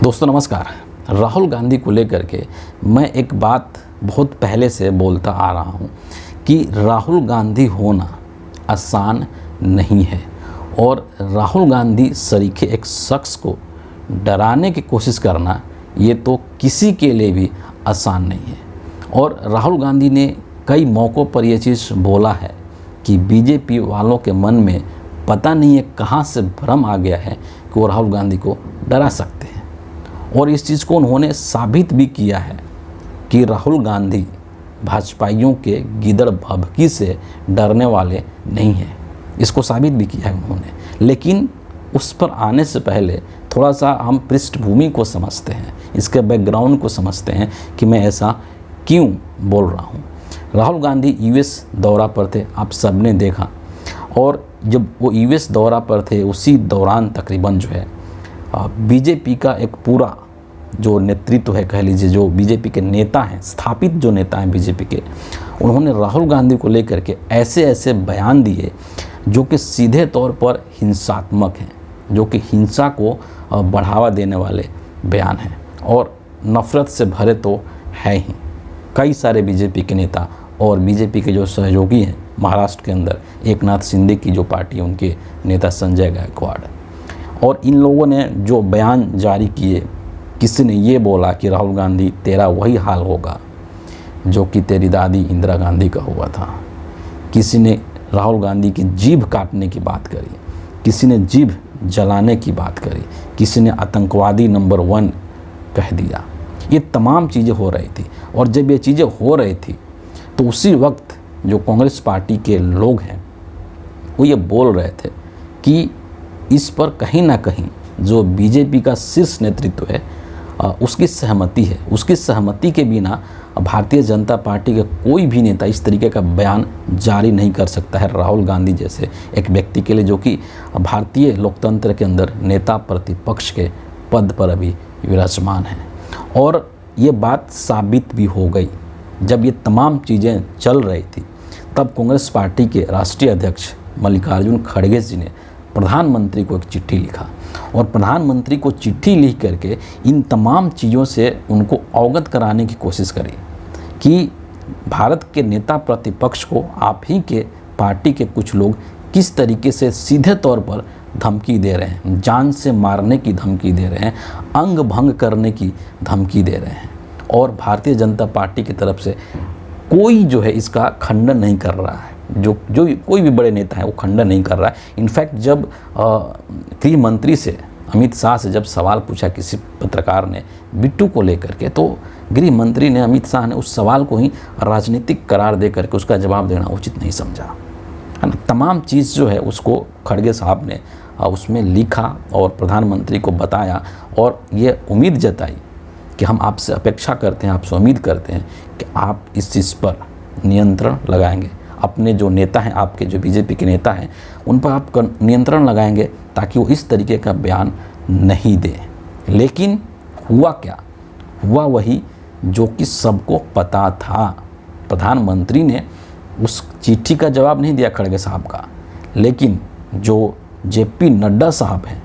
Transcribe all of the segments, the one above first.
दोस्तों नमस्कार। राहुल गांधी को लेकर के मैं एक बात बहुत पहले से बोलता आ रहा हूं कि राहुल गांधी होना आसान नहीं है और राहुल गांधी सरीखे एक शख्स को डराने की कोशिश करना ये तो किसी के लिए भी आसान नहीं है। और राहुल गांधी ने कई मौक़ों पर यह चीज़ बोला है कि बीजेपी वालों के मन में पता नहीं है कहाँ से भ्रम आ गया है कि वो राहुल गांधी को डरा सकते हैं। और इस चीज़ को उन्होंने साबित भी किया है कि राहुल गांधी भाजपाइयों के गिदड़ भभकी से डरने वाले नहीं हैं। इसको साबित भी किया है उन्होंने। लेकिन उस पर आने से पहले थोड़ा सा हम पृष्ठभूमि को समझते हैं, इसके बैकग्राउंड को समझते हैं कि मैं ऐसा क्यों बोल रहा हूँ। राहुल गांधी यूएस दौरा पर थे, आप सबने देखा। और जब वो यूएस दौरा पर थे उसी दौरान तकरीबन जो है बीजेपी का एक पूरा जो नेतृत्व है, कह लीजिए जो बीजेपी के नेता हैं, स्थापित जो नेता हैं बीजेपी के, उन्होंने राहुल गांधी को लेकर के ऐसे ऐसे बयान दिए जो कि सीधे तौर पर हिंसात्मक हैं, जो कि हिंसा को बढ़ावा देने वाले बयान हैं और नफ़रत से भरे तो है ही। कई सारे बीजेपी के नेता और बीजेपी के जो सहयोगी हैं महाराष्ट्र के अंदर, एकनाथ शिंदे की जो पार्टी, उनके नेता संजय गायकवाड़, और इन लोगों ने जो बयान जारी किए, किसी ने ये बोला कि राहुल गांधी तेरा वही हाल होगा जो कि तेरी दादी इंदिरा गांधी का हुआ था। किसी ने राहुल गांधी की जीभ काटने की बात करी, किसी ने जीभ जलाने की बात करी, किसी ने आतंकवादी नंबर 1 कह दिया। ये तमाम चीज़ें हो रही थी। और जब ये चीज़ें हो रही थी तो उसी वक्त जो कांग्रेस पार्टी के लोग हैं वो ये बोल रहे थे कि इस पर कहीं ना कहीं जो बीजेपी का शीर्ष नेतृत्व है उसकी सहमति है। उसकी सहमति के बिना भारतीय जनता पार्टी का कोई भी नेता इस तरीके का बयान जारी नहीं कर सकता है राहुल गांधी जैसे एक व्यक्ति के लिए, जो कि भारतीय लोकतंत्र के अंदर नेता प्रतिपक्ष के पद पर अभी विराजमान है। और ये बात साबित भी हो गई। जब ये तमाम चीज़ें चल रही थी तब कांग्रेस पार्टी के राष्ट्रीय अध्यक्ष मल्लिकार्जुन खड़गे जी ने प्रधानमंत्री को एक चिट्ठी लिखा और प्रधानमंत्री को चिट्ठी लिख करके इन तमाम चीज़ों से उनको अवगत कराने की कोशिश करी कि भारत के नेता प्रतिपक्ष को आप ही के पार्टी के कुछ लोग किस तरीके से सीधे तौर पर धमकी दे रहे हैं, जान से मारने की धमकी दे रहे हैं, अंग भंग करने की धमकी दे रहे हैं। और भारतीय जनता पार्टी की तरफ से कोई जो है इसका खंडन नहीं कर रहा है। जो कोई भी बड़े नेता है वो खंडन नहीं कर रहा है। इनफैक्ट जब गृह मंत्री से, अमित शाह से जब सवाल पूछा किसी पत्रकार ने बिट्टू को लेकर के, तो गृह मंत्री ने, अमित शाह ने उस सवाल को ही राजनीतिक करार दे करके उसका जवाब देना उचित नहीं समझा, है ना। तमाम चीज़ जो है उसको खड़गे साहब ने उसमें लिखा और प्रधानमंत्री को बताया और ये उम्मीद जताई कि हम आपसे अपेक्षा करते हैं, आपसे उम्मीद करते हैं कि आप इस चीज़ पर नियंत्रण लगाएंगे। अपने जो नेता हैं, आपके जो बीजेपी के नेता हैं, उन पर आप नियंत्रण लगाएंगे ताकि वो इस तरीके का बयान नहीं दे। लेकिन हुआ क्या? हुआ वही जो कि सबको पता था। प्रधानमंत्री ने उस चिट्ठी का जवाब नहीं दिया खड़गे साहब का, लेकिन जो जेपी नड्डा साहब हैं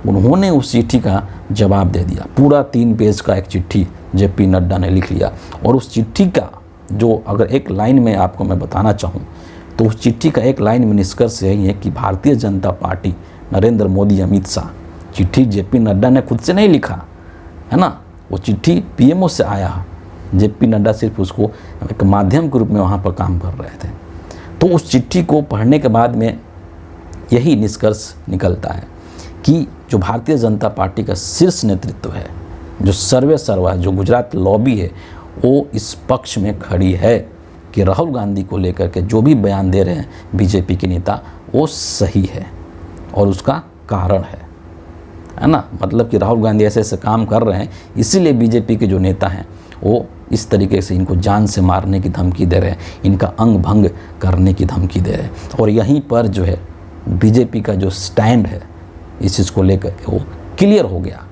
उन्होंने उस चिट्ठी का जवाब दे दिया। पूरा 3 पेज का एक चिट्ठी जेपी नड्डा ने लिख लिया। और उस चिट्ठी का जो अगर एक लाइन में आपको मैं बताना चाहूँ तो उस चिट्ठी का एक लाइन में निष्कर्ष यही है कि भारतीय जनता पार्टी, नरेंद्र मोदी, अमित शाह, चिट्ठी जेपी नड्डा ने खुद से नहीं लिखा है ना, वो चिट्ठी पीएमओ से आया। जेपी नड्डा सिर्फ उसको एक माध्यम के रूप में वहाँ पर काम कर रहे थे। तो उस चिट्ठी को पढ़ने के बाद में यही निष्कर्ष निकलता है कि जो भारतीय जनता पार्टी का शीर्ष नेतृत्व है, जो सर्वे सर्वा, जो गुजरात लॉबी है, वो इस पक्ष में खड़ी है कि राहुल गांधी को लेकर के जो भी बयान दे रहे हैं बीजेपी के नेता वो सही है और उसका कारण है ना। मतलब कि राहुल गांधी ऐसे ऐसे काम कर रहे हैं, इसीलिए बीजेपी के जो नेता हैं वो इस तरीके से इनको जान से मारने की धमकी दे रहे हैं, इनका अंग भंग करने की धमकी दे रहे हैं। और यहीं पर जो है बीजेपी का जो स्टैंड है इस चीज़ को लेकर के वो क्लियर हो गया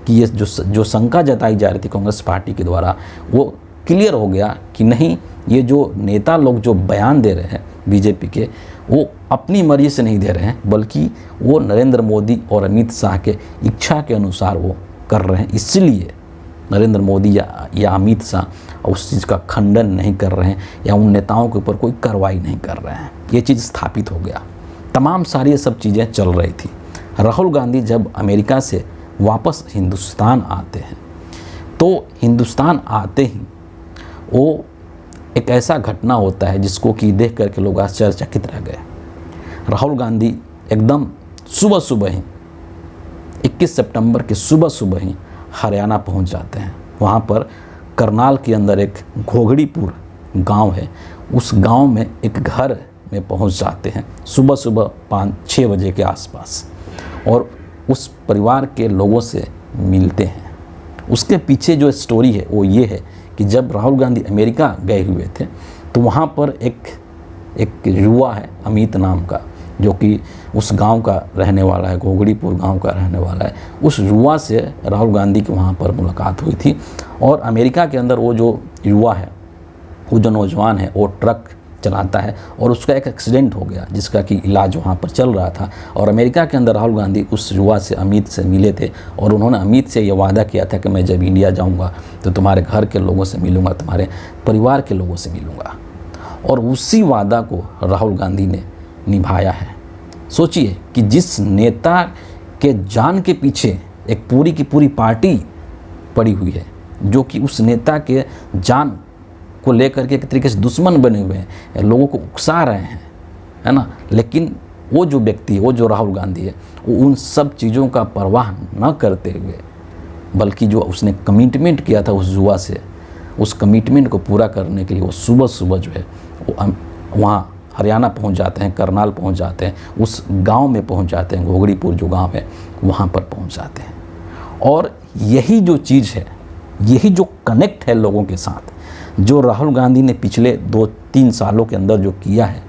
कि ये जो शंका जताई जा रही थी कांग्रेस पार्टी के द्वारा, वो क्लियर हो गया कि नहीं, ये जो नेता लोग जो बयान दे रहे हैं बीजेपी के, वो अपनी मर्जी से नहीं दे रहे हैं, बल्कि वो नरेंद्र मोदी और अमित शाह के इच्छा के अनुसार वो कर रहे हैं, इसलिए नरेंद्र मोदी या अमित शाह उस चीज़ का खंडन नहीं कर रहे हैं या उन नेताओं के ऊपर कोई कार्रवाई नहीं कर रहे हैं। ये चीज़ स्थापित हो गया। तमाम सारी ये सब चीज़ें चल रही थी। राहुल गांधी जब अमेरिका से वापस हिंदुस्तान आते हैं तो हिंदुस्तान आते ही वो एक ऐसा घटना होता है जिसको कि देख करके लोग आश्चर्यचकित रह गए। राहुल गांधी एकदम सुबह सुबह ही 21 सितंबर के सुबह सुबह ही हरियाणा पहुंच जाते हैं। वहाँ पर करनाल के अंदर एक घोघड़ीपुर गांव है, उस गांव में एक घर में पहुंच जाते हैं सुबह सुबह 5-6 बजे के आसपास और उस परिवार के लोगों से मिलते हैं। उसके पीछे जो स्टोरी है वो ये है कि जब राहुल गांधी अमेरिका गए हुए थे तो वहाँ पर एक युवा है अमित नाम का, जो कि उस गांव का रहने वाला है, घोघड़ीपुर गांव का रहने वाला है। उस युवा से राहुल गांधी की वहाँ पर मुलाकात हुई थी और अमेरिका के अंदर वो जो युवा है, वो जो नौजवान है, वो ट्रक चलाता है और उसका एक एक्सीडेंट हो गया जिसका कि इलाज वहाँ पर चल रहा था। और अमेरिका के अंदर राहुल गांधी उस युवा से अमित से मिले थे और उन्होंने अमित से ये वादा किया था कि मैं जब इंडिया जाऊँगा तो तुम्हारे घर के लोगों से मिलूँगा, तुम्हारे परिवार के लोगों से मिलूँगा। और उसी वादा को राहुल गांधी ने निभाया है। सोचिए कि जिस नेता के जान के पीछे एक पूरी की पूरी पार्टी पड़ी हुई है, जो कि उस नेता के जान को लेकर के एक तरीके से दुश्मन बने हुए हैं, लोगों को उकसा रहे हैं, है ना, लेकिन वो जो व्यक्ति है, वो जो राहुल गांधी है, वो उन सब चीज़ों का परवाह न करते हुए बल्कि जो उसने कमिटमेंट किया था उस युवा से, उस कमिटमेंट को पूरा करने के लिए वो सुबह सुबह जो है वो वहाँ हरियाणा पहुँच जाते हैं, करनाल पहुँच जाते हैं, उस गांव में पहुँच जाते हैं, घोघड़ीपुर जो गांव है वहाँ पर पहुँच जाते हैं। और यही जो चीज़ है, यही जो कनेक्ट है लोगों के साथ, जो राहुल गांधी ने पिछले 2-3 सालों के अंदर जो किया है,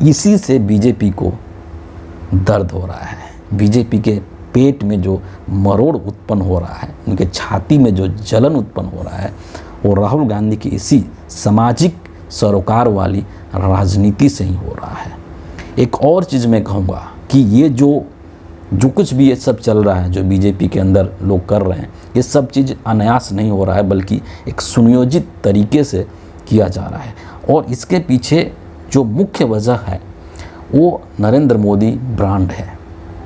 इसी से बीजेपी को दर्द हो रहा है। बीजेपी के पेट में जो मरोड़ उत्पन्न हो रहा है, उनके छाती में जो जलन उत्पन्न हो रहा है, वो राहुल गांधी की इसी सामाजिक सरोकार वाली राजनीति से ही हो रहा है। एक और चीज़ मैं कहूँगा कि ये जो कुछ भी ये सब चल रहा है, जो बीजेपी के अंदर लोग कर रहे हैं, ये सब चीज़ अनायास नहीं हो रहा है, बल्कि एक सुनियोजित तरीके से किया जा रहा है। और इसके पीछे जो मुख्य वजह है वो नरेंद्र मोदी ब्रांड है।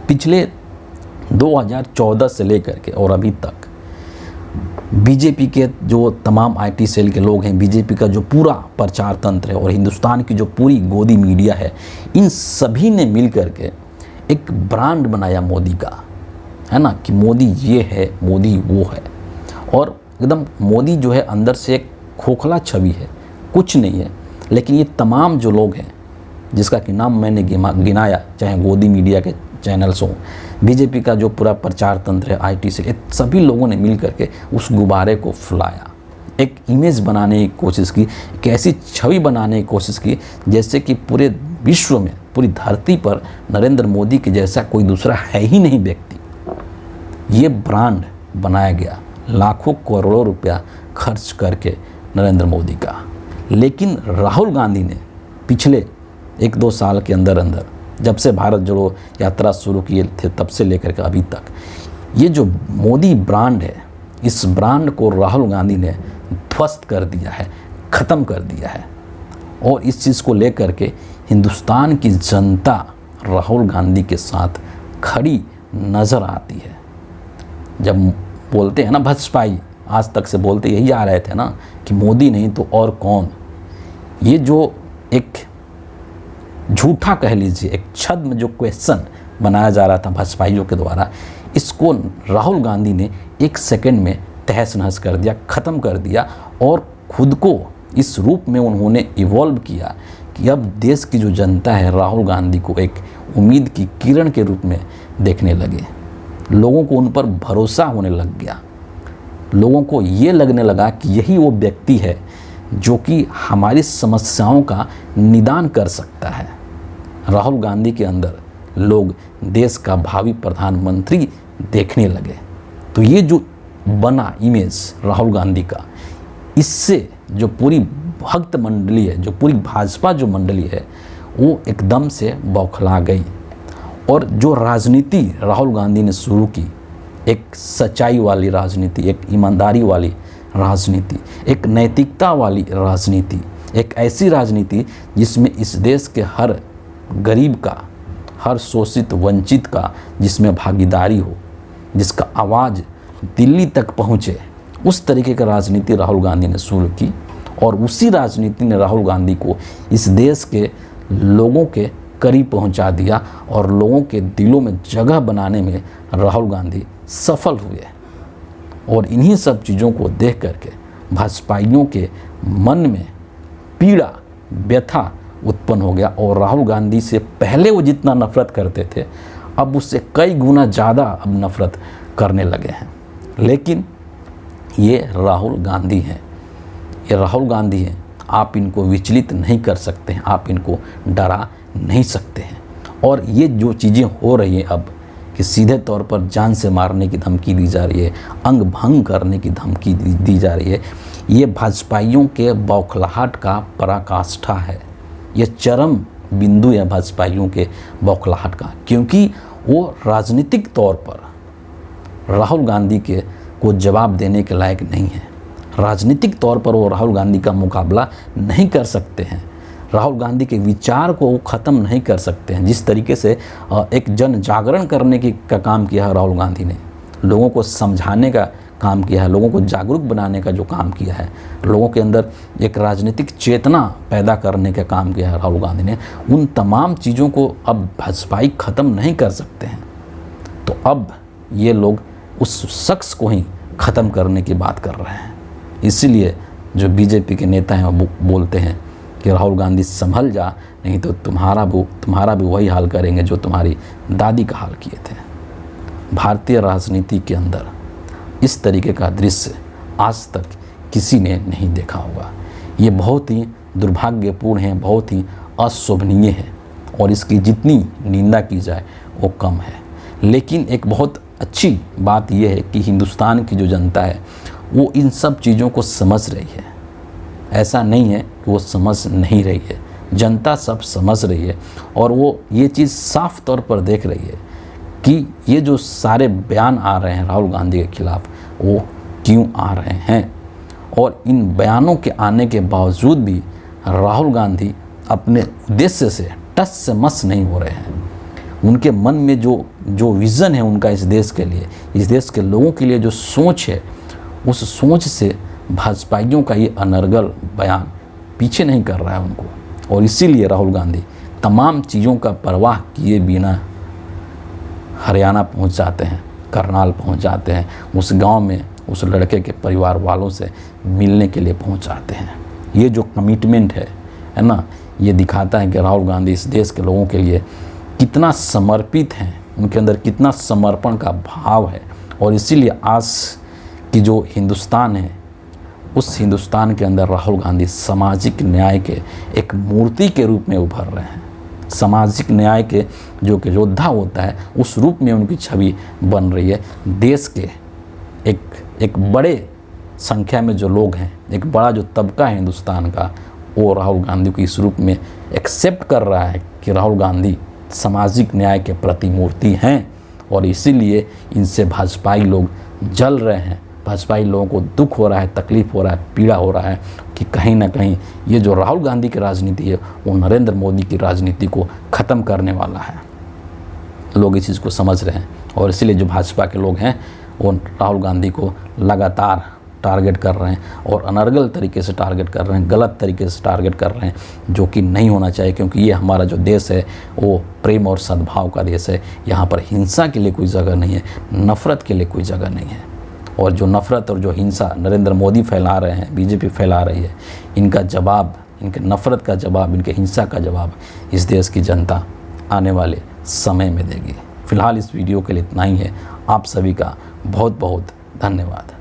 पिछले 2014 से लेकर के और अभी तक बीजेपी के जो तमाम आईटी सेल के लोग हैं, बीजेपी का जो पूरा प्रचार तंत्र है और हिंदुस्तान की जो पूरी गोदी मीडिया है, इन सभी ने मिल करके एक ब्रांड बनाया मोदी का, है ना, कि मोदी ये है, मोदी वो है। और एकदम मोदी जो है अंदर से एक खोखला छवि है, कुछ नहीं है। लेकिन ये तमाम जो लोग हैं जिसका कि नाम मैंने गिनाया, चाहे गोदी मीडिया के चैनल्स हों, बीजेपी का जो पूरा प्रचार तंत्र है, आईटी से, सभी लोगों ने मिल करके उस गुब्बारे को फुलाया, एक इमेज बनाने की कोशिश की, एक ऐसी छवि बनाने की कोशिश की जैसे कि पूरे विश्व में, पूरी धरती पर नरेंद्र मोदी के जैसा कोई दूसरा है ही नहीं व्यक्ति। ये ब्रांड बनाया गया लाखों करोड़ों रुपया खर्च करके नरेंद्र मोदी का। लेकिन राहुल गांधी ने पिछले 1-2 साल के अंदर जब से भारत जोड़ो यात्रा शुरू किए थे तब से लेकर के अभी तक, ये जो मोदी ब्रांड है, इस ब्रांड को राहुल गांधी ने ध्वस्त कर दिया है, ख़त्म कर दिया है। और इस चीज़ को लेकर के हिंदुस्तान की जनता राहुल गांधी के साथ खड़ी नज़र आती है। जब बोलते हैं ना भाजपाई, आज तक से बोलते यही आ रहे थे ना कि मोदी नहीं तो और कौन, ये जो एक झूठा कह लीजिए, एक छद्म जो क्वेश्चन बनाया जा रहा था भाजपाइयों के द्वारा, इसको राहुल गांधी ने 1 सेकंड में तहस नहस कर दिया, ख़त्म कर दिया। और खुद को इस रूप में उन्होंने इवॉल्व किया कि अब देश की जो जनता है राहुल गांधी को एक उम्मीद की किरण के रूप में देखने लगे। लोगों को उन पर भरोसा होने लग गया, लोगों को ये लगने लगा कि यही वो व्यक्ति है जो कि हमारी समस्याओं का निदान कर सकता है। राहुल गांधी के अंदर लोग देश का भावी प्रधानमंत्री देखने लगे। तो ये जो बना इमेज राहुल गांधी का, इससे जो पूरी भक्त मंडली है, जो पूरी भाजपा जो मंडली है, वो एकदम से बौखला गई। और जो राजनीति राहुल गांधी ने शुरू की, एक सच्चाई वाली राजनीति, एक ईमानदारी वाली राजनीति, एक नैतिकता वाली राजनीति, एक ऐसी राजनीति जिसमें इस देश के हर गरीब का, हर शोषित वंचित का जिसमें भागीदारी हो, जिसका आवाज़ दिल्ली तक पहुँचे, उस तरीके की राजनीति राहुल गांधी ने शुरू की। और उसी राजनीति ने राहुल गांधी को इस देश के लोगों के करीब पहुंचा दिया और लोगों के दिलों में जगह बनाने में राहुल गांधी सफल हुए। और इन्हीं सब चीज़ों को देख करके भाजपाइयों के मन में पीड़ा, व्यथा उत्पन्न हो गया और राहुल गांधी से पहले वो जितना नफरत करते थे, अब उससे कई गुना ज़्यादा अब नफरत करने लगे हैं। लेकिन ये राहुल गांधी हैं, ये राहुल गांधी हैं, आप इनको विचलित नहीं कर सकते हैं, आप इनको डरा नहीं सकते हैं। और ये जो चीज़ें हो रही हैं अब कि सीधे तौर पर जान से मारने की धमकी दी जा रही है, अंग भंग करने की धमकी दी जा रही है, ये भाजपाइयों के बौखलाहट का पराकाष्ठा है। ये चरम बिंदु है भाजपाइयों के बौखलाहट का, क्योंकि वो राजनीतिक तौर पर राहुल गांधी को जवाब देने के लायक नहीं है। राजनीतिक तौर पर वो राहुल गांधी का मुकाबला नहीं कर सकते हैं, राहुल गांधी के विचार को वो ख़त्म नहीं कर सकते हैं। जिस तरीके से एक जन जागरण करने का काम किया है राहुल गांधी ने, लोगों को समझाने का काम किया है, लोगों को जागरूक बनाने का जो काम किया है, लोगों के अंदर एक राजनीतिक चेतना पैदा करने का काम किया है राहुल गांधी ने, उन तमाम चीज़ों को अब भाजपाई ख़त्म नहीं कर सकते हैं। तो अब ये लोग उस शख्स को ही ख़त्म करने की बात कर रहे हैं। इसीलिए जो बीजेपी के नेता हैं वो बोलते हैं कि राहुल गांधी संभल जा, नहीं तो तुम्हारा भी वही हाल करेंगे जो तुम्हारी दादी का हाल किए थे। भारतीय राजनीति के अंदर इस तरीके का दृश्य आज तक किसी ने नहीं देखा होगा। ये बहुत ही दुर्भाग्यपूर्ण है, बहुत ही अशोभनीय है और इसकी जितनी निंदा की जाए वो कम है। लेकिन एक बहुत अच्छी बात यह है कि हिंदुस्तान की जो जनता है वो इन सब चीज़ों को समझ रही है। ऐसा नहीं है कि वो समझ नहीं रही है, जनता सब समझ रही है और वो ये चीज़ साफ तौर पर देख रही है कि ये जो सारे बयान आ रहे हैं राहुल गांधी के खिलाफ वो क्यों आ रहे हैं। और इन बयानों के आने के बावजूद भी राहुल गांधी अपने उद्देश्य से टस से मस नहीं हो रहे हैं। उनके मन में जो विज़न है उनका इस देश के लिए, इस देश के लोगों के लिए जो सोच है, उस सोच से भाजपाइयों का ये अनर्गल बयान पीछे नहीं कर रहा है उनको। और इसीलिए राहुल गांधी तमाम चीज़ों का परवाह किए बिना हरियाणा पहुंच जाते हैं, करनाल पहुंच जाते हैं, उस गांव में उस लड़के के परिवार वालों से मिलने के लिए पहुंच जाते हैं। ये जो कमिटमेंट है ना, ये दिखाता है कि राहुल गांधी इस देश के लोगों के लिए कितना समर्पित हैं, उनके अंदर कितना समर्पण का भाव है। और इसीलिए आज की जो हिंदुस्तान है, उस हिंदुस्तान के अंदर राहुल गांधी सामाजिक न्याय के एक मूर्ति के रूप में उभर रहे हैं। सामाजिक न्याय के जो कि योद्धा होता है उस रूप में उनकी छवि बन रही है। देश के एक बड़े संख्या में जो लोग हैं, एक बड़ा जो तबका है हिंदुस्तान का, वो राहुल गांधी को इस रूप में एक्सेप्ट कर रहा है कि राहुल गांधी सामाजिक न्याय के प्रतिमूर्ति हैं। और इसीलिए इनसे भाजपाई लोग जल रहे हैं, भाजपाई लोगों को दुख हो रहा है, तकलीफ़ हो रहा है, पीड़ा हो रहा है कि कहीं ना कहीं ये जो राहुल गांधी की राजनीति है वो नरेंद्र मोदी की राजनीति को ख़त्म करने वाला है। लोग इस चीज़ को समझ रहे हैं और इसीलिए जो भाजपा के लोग हैं वो राहुल गांधी को लगातार टारगेट कर रहे हैं और अनर्गल तरीके से टारगेट कर रहे हैं, गलत तरीके से टारगेट कर रहे हैं, जो कि नहीं होना चाहिए। क्योंकि ये हमारा जो देश है वो प्रेम और सद्भाव का देश है। यहाँ पर हिंसा के लिए कोई जगह नहीं है, नफ़रत के लिए कोई जगह नहीं है। और जो नफ़रत और जो हिंसा नरेंद्र मोदी फैला रहे हैं, बीजेपी फैला रही है, इनका जवाब, इनके नफ़रत का जवाब, इनके हिंसा का जवाब इस देश की जनता आने वाले समय में देगी। फ़िलहाल इस वीडियो के लिए इतना ही है। आप सभी का बहुत बहुत धन्यवाद।